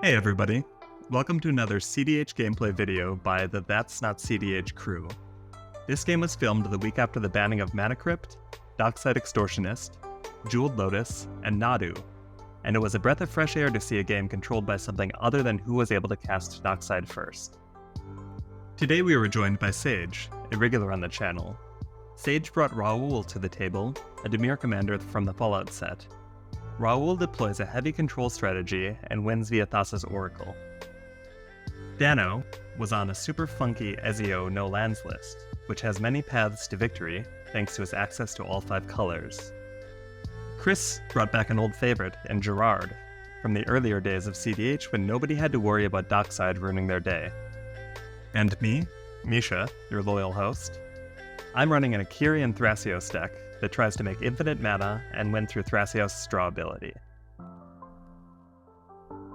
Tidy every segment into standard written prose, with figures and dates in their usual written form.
Hey everybody, welcome to another cEDH gameplay video by the That's Not cEDH crew. This game was filmed the week after the banning of Mana Crypt, Dockside Extortionist, Jeweled Lotus, and Nadu, and it was a breath of fresh air to see a game controlled by something other than who was able to cast Dockside first. Today we were joined by Sage, a regular on the channel. Sage brought Raul to the table, a Dimir commander from the Fallout set. Raul deploys a heavy control strategy and wins via Thassa's Oracle. Dano was on a super funky Ezio no lands list, which has many paths to victory thanks to his access to all 5 colors. Chris brought back an old favorite in Gerrard, from the earlier days of cEDH when nobody had to worry about Dockside ruining their day. And me, Misha, your loyal host. I'm running an Akiri and Thrasios deck that tries to make infinite mana and win through Thrasios' draw ability.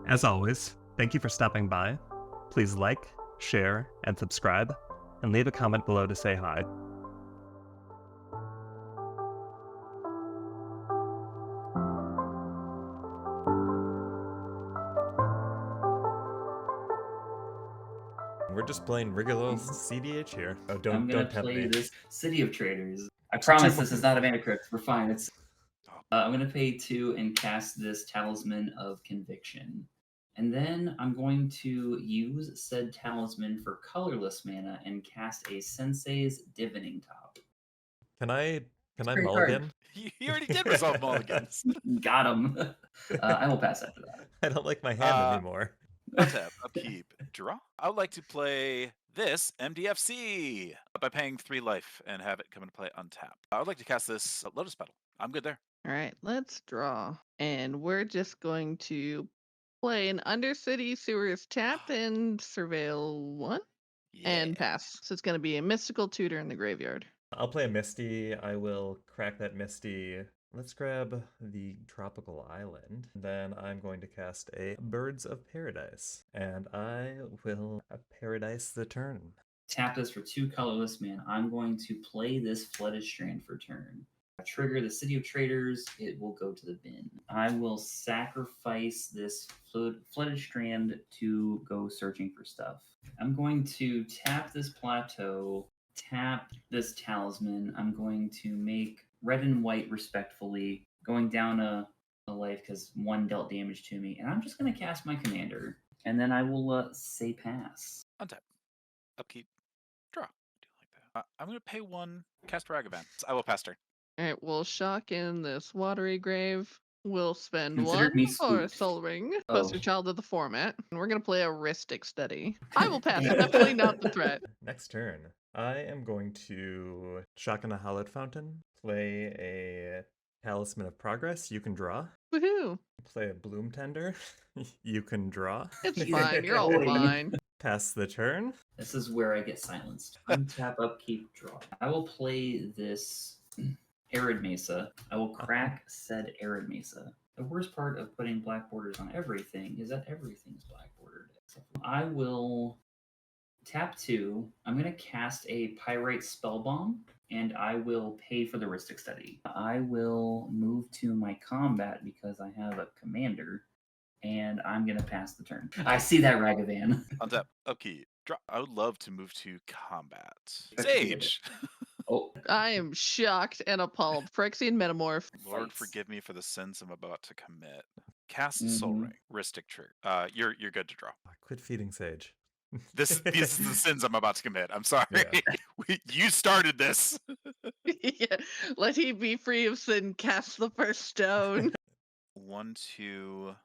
As always, thank you for stopping by. Please like, share, and subscribe, and leave a comment below to say hi. We're just playing regular cEDH here. Oh, I'm gonna don't tempt play me. this City of Traders. I promise this is not a mana crypt. We're fine. I'm gonna pay 2 and cast this Talisman of Conviction, and then I'm going to use said talisman for colorless mana and cast a Sensei's Divining Top. Can I Great mulligan? You already did resolve mulligans. Got him. I will pass after that. I don't like my hand anymore. Untap, upkeep, draw. I would like to play this MDFC by paying 3 life and have it come into play untap. I would like to cast this Lotus Petal. I'm good there. All right, let's draw. And we're just going to play an Undercity Sewers tap and Surveil 1 and pass. So it's going to be a Mystical Tutor in the graveyard. I'll play a Misty. I will crack that Misty. Let's grab the Tropical Island. Then I'm going to cast a Birds of Paradise. And I will Paradise the turn. Tap this for 2 colorless mana. I'm going to play this Flooded Strand for turn. Trigger the City of Traders, it will go to the bin. I will sacrifice this Flooded Strand to go searching for stuff. I'm going to tap this plateau, tap this talisman. I'm going to make red and white respectfully, going down a life because 1 dealt damage to me. And I'm just going to cast my commander. And then I will say pass. Untap, upkeep, draw. I do like that. I'm going to pay 1, cast Ragavan. I will pass turn. All right, we'll shock in this Watery Grave. We'll spend Consider 1 me for a spooked. Soul Ring, Oh. poster child of the format. And we're going to play a Ristic Study. I will pass, definitely not the threat. Next turn, I am going to shock in a Hallowed Fountain, play a Talisman of Progress. You can draw. Woohoo! Play a Bloom Tender. You can draw. It's fine, you're all fine. Pass the turn. This is where I get silenced. Untap, upkeep, draw. I will play this Arid Mesa. I will crack said Arid Mesa. The worst part of putting black borders on everything is that everything is black bordered. I will tap 2. I'm going to cast a Pyrite Spellbomb, and I will pay for the Ristic Study. I will move to my combat because I have a commander, and I'm going to pass the turn. I see that Ragavan. Untap, upkeep, draw. I would love to move to combat. Sage! Oh, I am shocked and appalled. Phyrexian Metamorph. Lord, Fights. forgive me for the sins I'm about to commit. Cast Soul Ring, Ristic Trigger. You're good to draw. Quit feeding Sage. These are the sins I'm about to commit. I'm sorry. Yeah. You started this. Yeah. Let he be free of sin, cast the first stone. 1, 2,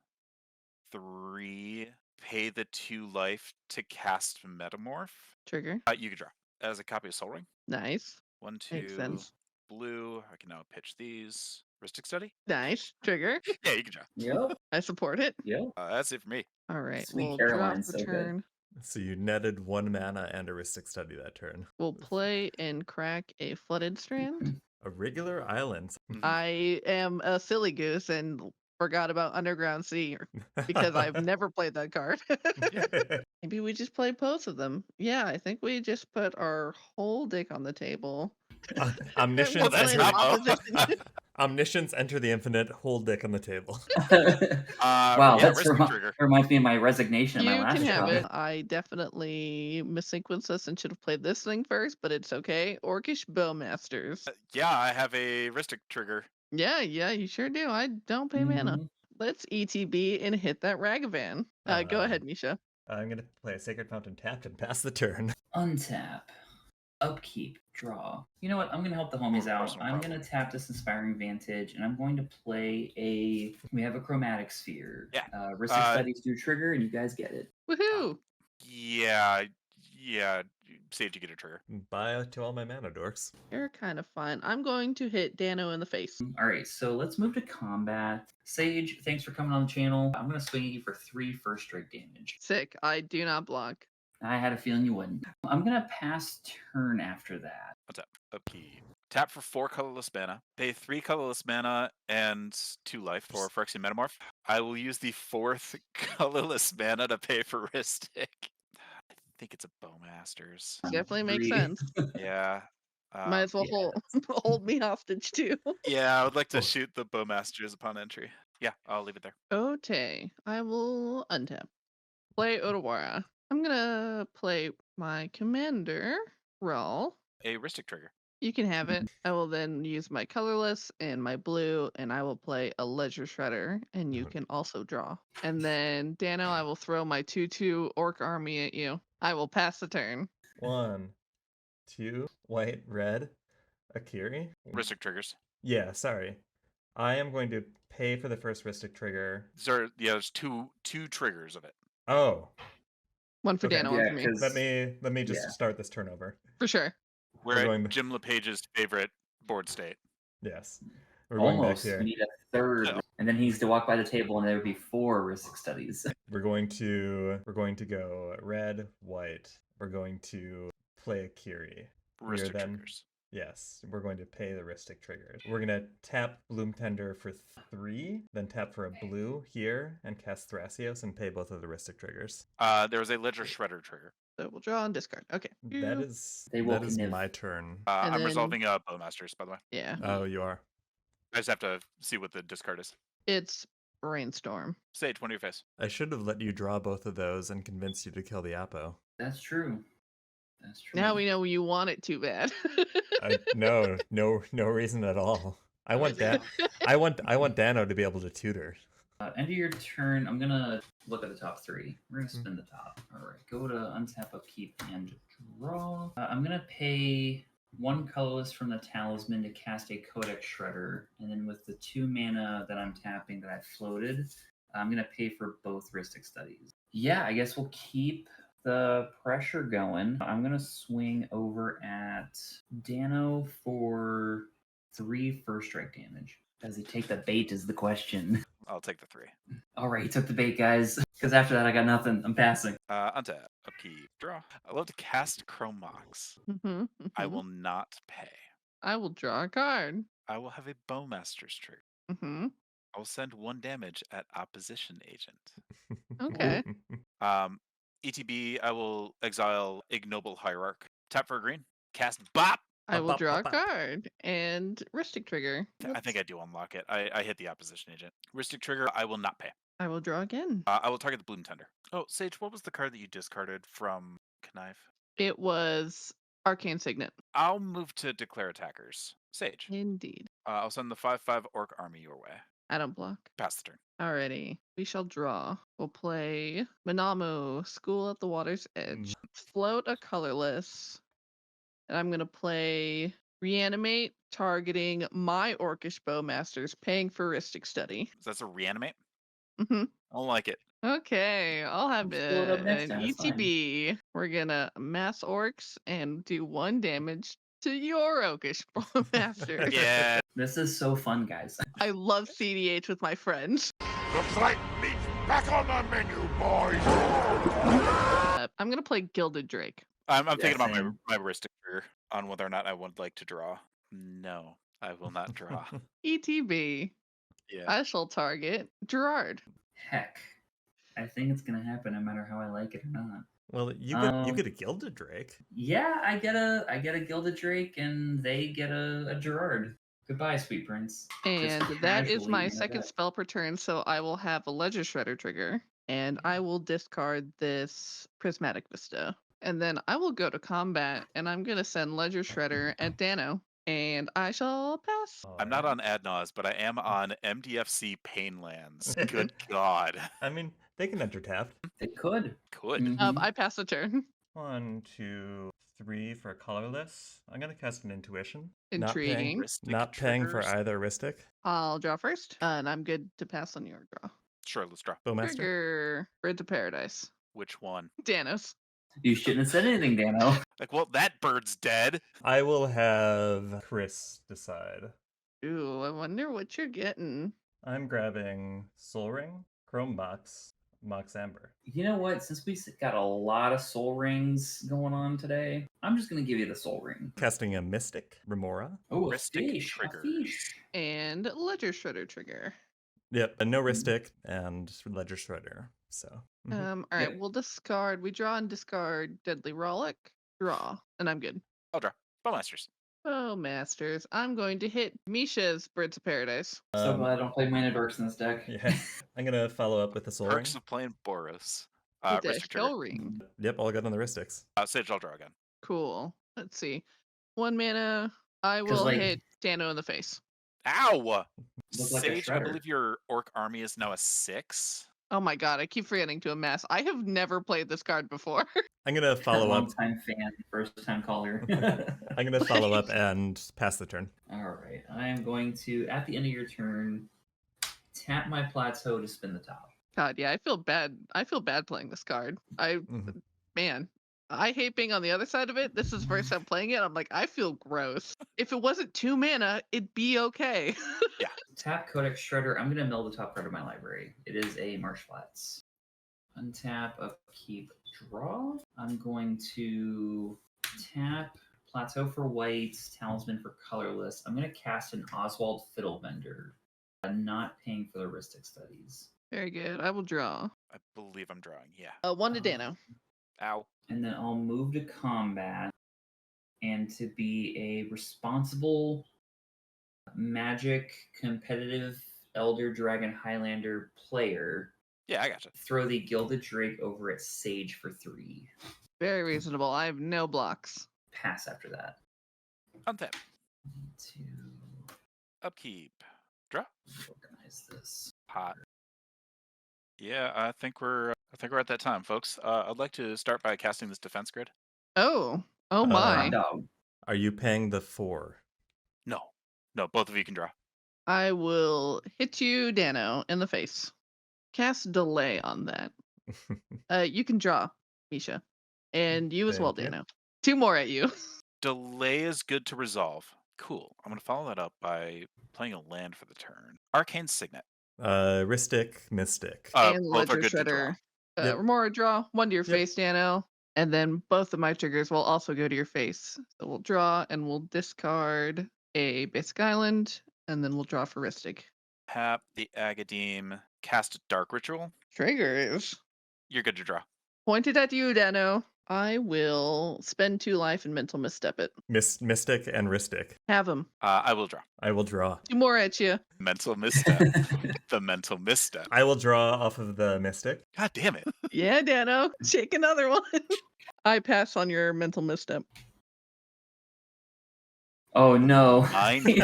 3. Pay the 2 life to cast Metamorph. Trigger. You can draw as a copy of Soul Ring. Nice. 1, 2, Makes sense. blue. I can now pitch these. Ristic Study. Nice. Trigger. Yeah, you can draw. yep, I support it. yep. That's it for me. All right. Sweet We'll Caroline, drop so the good. turn. So you netted 1 mana and a Ristic Study that turn. We'll play and crack a Flooded Strand. A regular island. I am a silly goose and forgot about Underground Sea because I've never played that card. Maybe we just play both of them. Yeah, I think we just put our whole dick on the table. Omniscience. We'll play that's an not- opposition. Omniscience, enter the infinite, hold dick on the table. Wow, Yeah, that's Ristic Trigger. reminds me of my resignation at my You last can have job. it. I definitely missequenced this and should have played this thing first, but it's okay. Orcish Bowmasters. Yeah, I have a Ristic Trigger. Yeah, you sure do. I don't pay mana. Mhm. Let's ETB and hit that Ragavan. Go ahead, Misha. I'm going to play a Sacred Fountain tapped and pass the turn. Untap. Upkeep. Draw. You know what? I'm going to help the homies out. Personal I'm problem. going to tap this Inspiring Vantage, and I'm going to play a... We have a Chromatic Sphere. Yeah. Ristic Studies do trigger, and you guys get it. Woohoo! Yeah. Sage, you get a trigger. Bye to all my mana dorks. You're kind of fun. I'm going to hit Dano in the face. All right, so let's move to combat. Sage, thanks for coming on the channel. I'm going to swing at you for 3 first strike damage. Sick. I do not block. I had a feeling you wouldn't. I'm going to pass turn after that. Untap. Upkeep. Tap for 4 colorless mana. Pay 3 colorless mana and 2 life for Phyrexian Metamorph. I will use the 4th colorless mana to pay for Ristic. I think it's a Bowmasters. Definitely makes Agree. sense. Yeah. Might as well hold me hostage too. Yeah, I would like to shoot the Bowmasters upon entry. Yeah, I'll leave it there. Okay, I will untap. Play Otawara. I'm gonna play my commander, Raul. A Ristic Trigger. You can have it. I will then use my colorless and my blue, and I will play a Ledger Shredder, and you can also draw. And then, Dano, I will throw my 2/2 Orc army at you. I will pass the turn. 1, 2, white, red, Akiri. Ristic Triggers. Yeah, sorry. I am going to pay for the first Ristic Trigger. There's two triggers of it. Oh, One for Okay. Dano, one for me. let me just Yeah. start this turnover. For sure. We're We're at going- Jim LePage's favorite board state. Yes. We're going back Almost. here. We need a third. No. And then he needs to walk by the table, and there would be 4 Ristic Studies. We're going to go red, white. We're going to play Akiri. Ristic then- Triggers. Yes, we're going to pay the Ristic triggers. We're going to tap Bloom Tender for 3, then tap for a blue here and cast Thrasios and pay both of the Ristic triggers. There was a Ledger Shredder trigger. So we'll draw and discard. Okay. That is They will that is Kniv. my turn. And I'm then- resolving Bowmasters, by the way. Yeah. Oh, you are. I just have to see what the discard is. It's Brainstorm. Sage, one to your face. I should have let you draw both of those and convinced you to kill the Apo. That's true. That's true. Now we know you want it too bad. No reason at all. I want Dano to be able to tutor. End of your turn, I'm gonna look at the top 3. We're gonna spin the top. All right, go to untap, upkeep, and draw. I'm gonna pay 1 colorless from the talisman to cast a Codex Shredder, and then with the 2 mana that I'm tapping that I floated, I'm gonna pay for both Ristic Studies. Yeah, I guess we'll keep the pressure going. I'm gonna swing over at Dano for 3 first strike damage. Does he take the bait is the question. I'll take the 3. All right, he took the bait, guys. Because after that, I got nothing. I'm passing. Untap, upkeep, draw. I love to cast Chromox. Mhm, I mhm. will not pay. I will draw a card. I will have a Bowmaster's trigger. Hmm. I will send 1 damage at opposition agent. Okay. ETB, I will exile Ignoble Hierarch. Tap for a green. Cast Bop! I will Bop, draw a bop, bop. card and Ristic Trigger. I think I do unlock it. I hit the opposition agent. Ristic trigger, I will not pay. I will draw again. I will target the Bloom Tender. Oh, Sage, what was the card that you discarded from Connive? It was Arcane Signet. I'll move to declare attackers. Sage. Indeed. I'll send the 5/5 Orc army your way. I don't block. Pass the turn. Alrighty. We shall draw. We'll play Manamu, School at the Water's Edge. Float a colorless. And I'm going to play Reanimate, targeting my Orcish Bowmasters, paying for Ristic Study. That's a reanimate? Hmm. I don't like it. Okay, I'll have We'll split it up next an time, it's fine. ETB. We're going to mass orcs and do 1 damage to your Orcish Bowmasters. Yeah. This is so fun, guys. I love CDH with my friends. The flight meat's back on the menu, boys! I'm going to play Gilded Drake. I'm Yeah, thinking about same. my Ristic trigger on whether or not I would like to draw. No, I will not draw. ETB. Yeah. I shall target Gerrard. Heck. I think it's going to happen no matter how I like it or not. Well, you get a Gilded Drake. Yeah, I get a Gilded Drake, and they get a Gerrard. Goodbye, sweet prince. And Just that is casually my in second bed. spell per turn, so I will have a Ledger Shredder trigger, and I will discard this Prismatic Vista. And then I will go to combat, and I'm going to send Ledger Shredder at Dano, and I shall pass. I'm not on Adnaz, but I am on MDFC Painlands. Good God. I mean, they can enter tapped. They could. Could. Mhm. I pass the turn. 1, 2, 3 for colorless. I'm gonna cast an intuition. Intriguing. Not paying for triggers? either Ristic. I'll draw first, and I'm good to pass on your draw. Sure, let's draw. Bowmaster. Trigger Birds of Paradise. Which one? Danos. You shouldn't have said anything, Dano. Like, well, that bird's dead. I will have Chris decide. Ooh, I wonder what you're getting. I'm grabbing Soul Ring, Chrome Box, Mox Amber. You know what? Since we got a lot of soul rings going on today, I'm just going to give you the soul ring. Casting a Mystic, Remora. Oh, a Ristic fish. A triggers. fish. And Ledger Shredder trigger. Yep, and no Ristic and Ledger Shredder. So. All right, Yep. we'll discard. We draw and discard Deadly Rollick. Draw, and I'm good. I'll draw. Bowmasters. Oh, Masters. I'm going to hit Misha's Birds of Paradise. So glad I don't play Mana Dorks in this deck. Yeah. I'm gonna follow up with the Soul Ring. Perks of playing Boros. With a Ristic trigger. Shell Ring. Yep, all good on the Ristics. Sage, I'll draw again. Cool. Let's see. 1 mana. I 'Cause, will like- hit Dano in the face. Ow! Look like a Sage, I shredder. believe your orc army is now a 6. Oh my god, I keep forgetting to amass. I have never played this card before. I'm gonna follow up. Long-time fan, first-time caller. I'm gonna follow up and pass the turn. All right. I am going to, at the end of your turn, tap my plateau to spin the top. God, yeah, I feel bad. I feel bad playing this card. Mhm. Man, I hate being on the other side of it. This is the first time playing it. I'm like, I feel gross. If it wasn't 2 mana, it'd be okay. Tap Codex Shredder. I'm going to mill the top card of my library. It is a Marsh Flats. Untap, upkeep, draw. I'm going to tap Plateau for white, Talisman for colorless. I'm going to cast an Oswald Fiddlebender. I'm not paying for the Ristic Studies. Very good. I will draw. I believe I'm drawing. Yeah. 1 to Dano. Ow. And then I'll move to combat and to be a responsible Magic competitive Elder Dragon Highlander player. Yeah, I gotcha. Throw the Gilded Drake over at Sage for 3. Very reasonable. I have no blocks. Pass after that. Untap. Need to Upkeep. Draw. organize this. Hot. Yeah, I think we're at that time, folks. I'd like to start by casting this defense grid. Oh Uh, my. Hot dog. Are you paying the 4? No, both of you can draw. I will hit you, Dano, in the face. Cast delay on that. You can draw, Misha. And you as well, Thank you. Dano. 2 more at you. Delay is good to resolve. Cool. I'm going to follow that up by playing a land for the turn. Arcane Signet. Ristic, Mystic. And Both are Ledger good to draw. Shredder. Yep. Remora, draw 1 to your Yep. face, Dano. And then both of my triggers will also go to your face. So we'll draw and we'll discard a basic island, and then we'll draw for Ristic. Tap the Agadim. Cast Dark Ritual. Triggers. You're good to draw. Pointed at you, Dano. I will spend 2 life and mental misstep it. Mystic and Ristic. Have him. I will draw. I will draw. 2 more at you. Mental misstep. The mental misstep. I will draw off of the Mystic. God damn it. Yeah, Dano. Shake another one. I pass on your mental misstep. Oh no. Mind break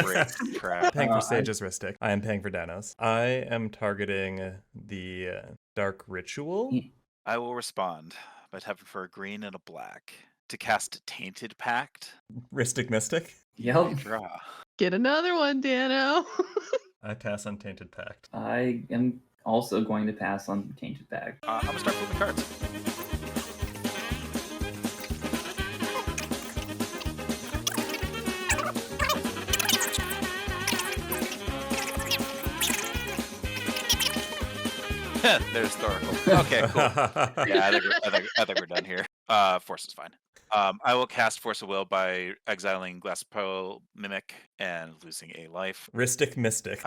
crap. Paying for I- Sage's Ristic. I am paying for Danos. I am targeting the Dark Ritual. I will respond by tapping for a green and a black to cast Tainted Pact. Ristic Mystic. Yep. Draw. Get another one, Dano. I pass on Tainted Pact. I am also going to pass on Tainted Bag. I'm gonna start flipping cards. There's Thoracle. Okay, cool. Yeah, I think we're done here. Force is fine. I will cast Force of Will by exiling Glass Pearl Mimic and losing a life. Ristic Mystic.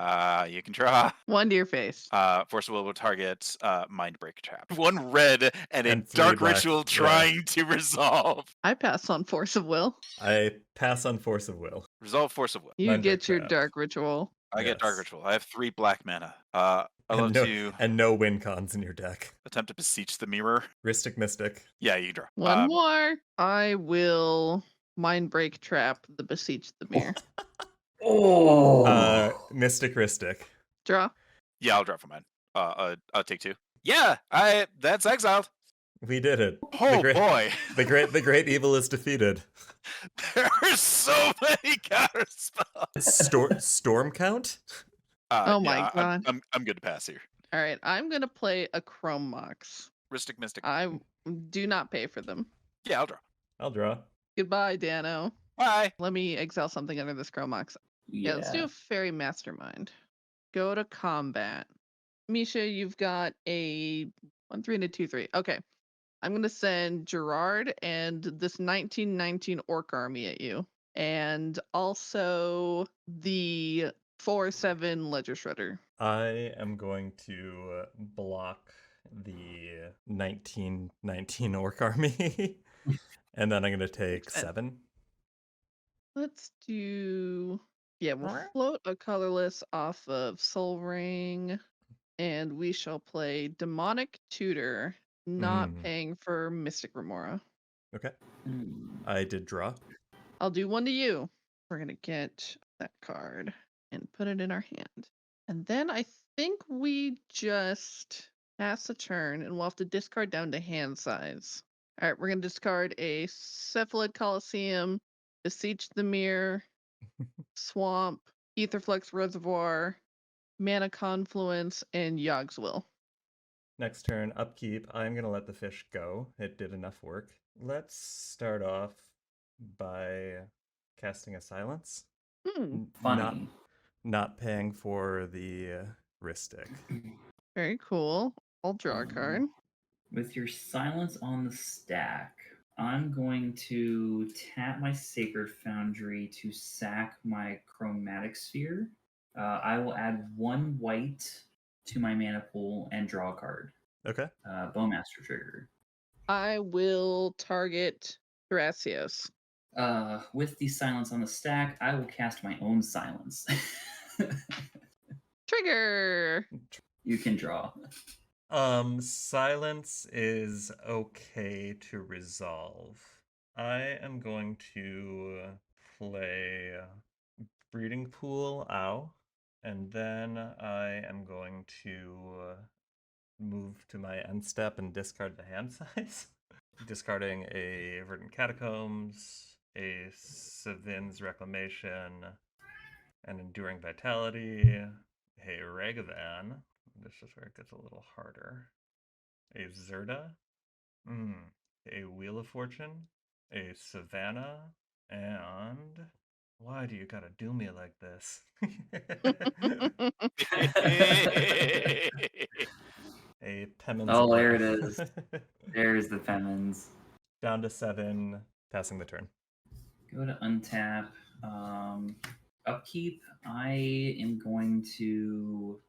You can draw. 1 to your face. Force of Will target Mind Break Trap. 1 red and a And 3 Dark black, Ritual yeah. trying to resolve. I pass on Force of Will. I pass on Force of Will. Resolve Force of Will. You Mind get Break your Trap. Dark Ritual. I get Dark Yes. Ritual. I have 3 black mana. I love no, to and no win cons in your deck. attempt to beseech the mirror. Ristic Mystic. Yeah, you draw. 1 more. I will Mind Break Trap the Beseech the Mirror. Mystic Ristic. Draw. Yeah, I'll draw for mine. I'll take 2. Yeah, that's exiled. We did it. Oh boy. The great evil is defeated. There are so many counter spells. Storm count? Oh my God. I'm good to pass here. All right, I'm going to play a Chrome Mox. Ristic Mystic. I do not pay for them. Yeah, I'll draw. I'll draw. Goodbye, Dano. Bye. Let me exile something under this Chrome Mox. Yeah, let's do a Fairy Mastermind. Go to combat. Misha, you've got a 1/3 and a 2/3. Okay. I'm going to send Gerrard and this 1919 Orc army at you. And also the 4/7 Ledger Shredder. I am going to block the 1919 Orc army. And then I'm going to take 7. Let's do... Yeah, we'll float a colorless off of Soul Ring. And we shall play Demonic Tutor, not paying for Mystic Remora. Okay. I did draw. I'll do 1 to you. We're going to get that card and put it in our hand. And then I think we just pass a turn and we'll have to discard down to hand size. All right, we're going to discard a Cephalid Coliseum, Beseech the Mirror, Swamp, Aetherflux Reservoir, Mana Confluence, and Yog's Will. Next turn, upkeep. I'm going to let the fish go. It did enough work. Let's start off by casting a Silence. Funny. Not paying for the Ristic. Very cool. I'll draw a card. With your Silence on the stack, I'm going to tap my Sacred Foundry to sack my Chromatic Sphere. I will add 1 white to my mana pool and draw a card. Okay. Bowmaster trigger. I will target Thrasios. With the Silence on the stack, I will cast my own Silence. Trigger! You can draw. Silence is okay to resolve. I am going to play Breeding Pool, and then I am going to move to my end step and discard the hand size. Discarding a Verdant Catacombs, a Sevin's Reclamation, an Enduring Vitality, a Ragavan. This is where it gets a little harder. A Zerda, a Wheel of Fortune, a Savannah, and why do you gotta do me like this? A Pemmons. Oh, there it is. There's the Pemmons. Down to 7, passing the turn. Go to untap. Upkeep, I am going to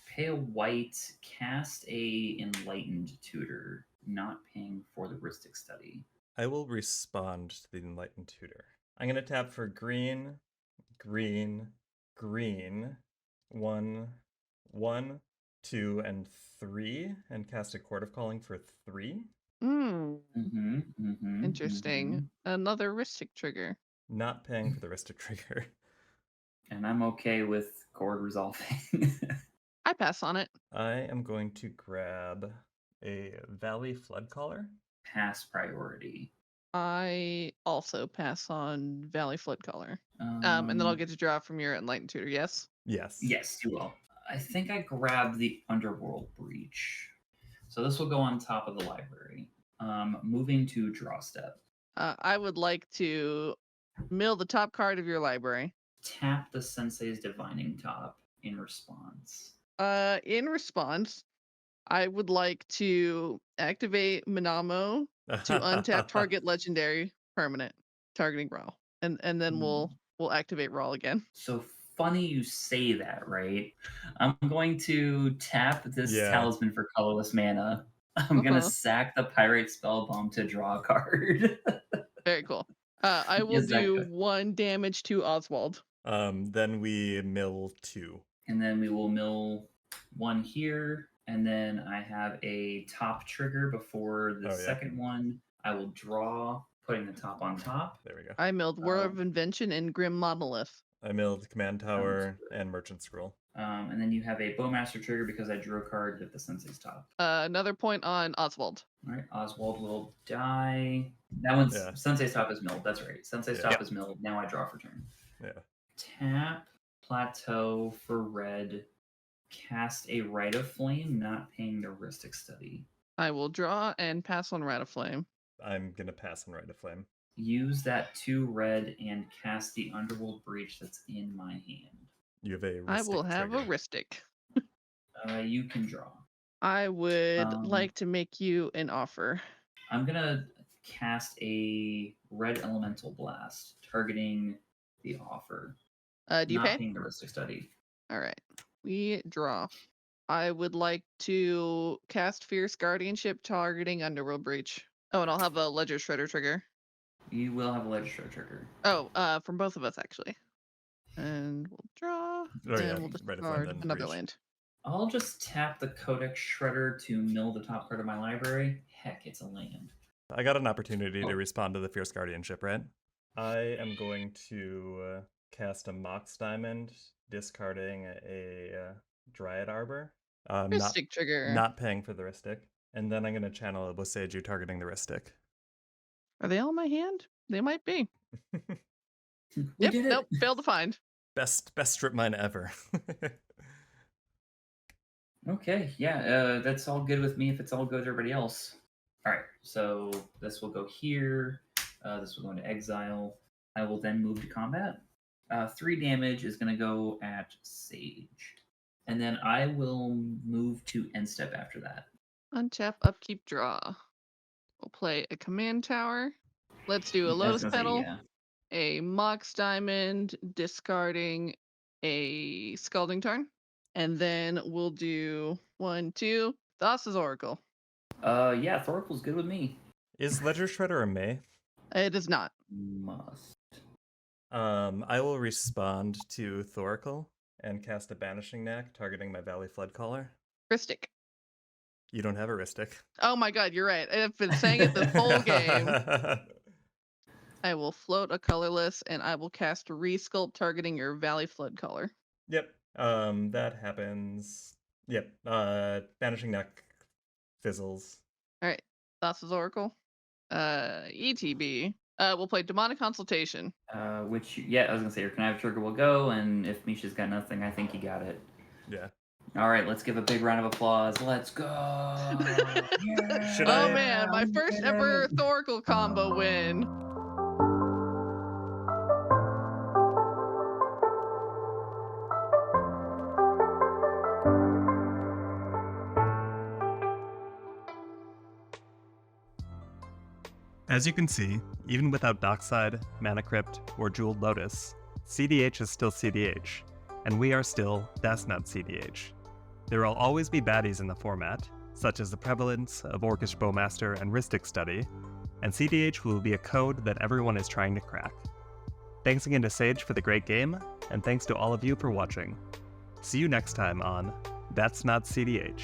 pay a white, cast a Enlightened Tutor, not paying for the Ristic Study. I will respond to the Enlightened Tutor. I'm going to tap for green, green, green, 1, 1, 2, and 3, and cast a Court of Calling for 3. Interesting. Another Ristic trigger. Not paying for the Ristic trigger. And I'm okay with Chord resolving. I pass on it. I am going to grab a Valley Flood Caller. Pass priority. I also pass on Valley Flood Caller. And then I'll get to draw from your Enlightened Tutor, yes? Yes. Yes, you will. I think I grabbed the Underworld Breach. So this will go on top of the library. Moving to draw step. I would like to mill the top card of your library. Tap the Sensei's Divining Top in response. In response, I would like to activate Minamo to untap target legendary permanent, targeting Raul, and then we'll activate Raul again. So funny you say that, right? I'm going to tap this talisman for colorless mana. I'm gonna sack the Pyrite Spellbomb to draw a card. Very cool. I will do 1 damage to Oswald. Then we mill 2. And then we will mill 1 here. And then I have a top trigger before the second one. I will draw, putting the top on top. There we go. I milled War of Invention and Grim Monolith. I milled Command Tower and Merchant Scroll. And then you have a Bowmaster trigger because I drew a card at the Sensei's top. Another point on Oswald. All right, Oswald will die. That one's Sensei's top is milled. That's right. Sensei's top is milled. Now I draw for turn. Yeah. Tap Plateau for red. Cast a Rite of Flame, not paying the Ristic Study. I will draw and pass on Rite of Flame. I'm gonna pass on Rite of Flame. Use that 2 red and cast the Underworld Breach that's in my hand. You have a Ristic I will have trigger. a Ristic. You can draw. I would like to make you an offer. I'm gonna cast a Red Elemental Blast, targeting the offer. Do you not pay? paying the Ristic Study. All right. We draw. I would like to cast Fierce Guardianship, targeting Underworld Breach. Oh, and I'll have a Ledger Shredder trigger. You will have a Ledger Shredder trigger. Oh, from both of us, actually. And we'll draw. And we'll discard another land. I'll just tap the Codex Shredder to mill the top card of my library. Heck, it's a land. I got an opportunity to respond to the Fierce Guardianship, right? I am going to cast a Mox Diamond, discarding a Dryad Arbor. Ristic trigger. Not paying for the Ristic. And then I'm going to channel a Boseiju targeting the Ristic. Are they all in my hand? They might be. Yep, nope, failed to find. Best strip mine ever. Okay, yeah, that's all good with me if it's all good with everybody else. All right, so this will go here. This will go into exile. I will then move to combat. 3 damage is going to go at Sage. And then I will move to end step after that. Untap, upkeep, draw. We'll play a command tower. Let's do a Lotus Petal, a Mox Diamond, discarding a Scalding Tarn. And then we'll do 1, 2, Thassa's Oracle. Yeah, Thoracle's good with me. Is Ledger Shredder a May? It is not. Must. I will respond to Thoracle and cast a Banishing Knack, targeting my Valley Floodcaller. Ristic. You don't have a Ristic. Oh my god, you're right. I've been saying it the whole game. I will float a colorless, and I will cast Resculpt, targeting your Valley Floodcaller. Yep. That happens. Yep. Banishing Knack fizzles. All right. Thassa's Oracle. ETB. We'll play Demonic Consultation. Which, yeah, I was gonna say your connive trigger will go, and if Misha's got nothing, I think you got it. Yeah. All right, let's give a big round of applause. Let's go! Yeah. Man, my first ever Thoracle combo win. As you can see, even without Dockside, Mana Crypt, or Jeweled Lotus, cEDH is still cEDH, and we are still That's Not cEDH. There will always be baddies in the format, such as the prevalence of Orcish Bowmaster and Ristic Study, and cEDH will be a code that everyone is trying to crack. Thanks again to Sage for the great game, and thanks to all of you for watching. See you next time on That's Not cEDH.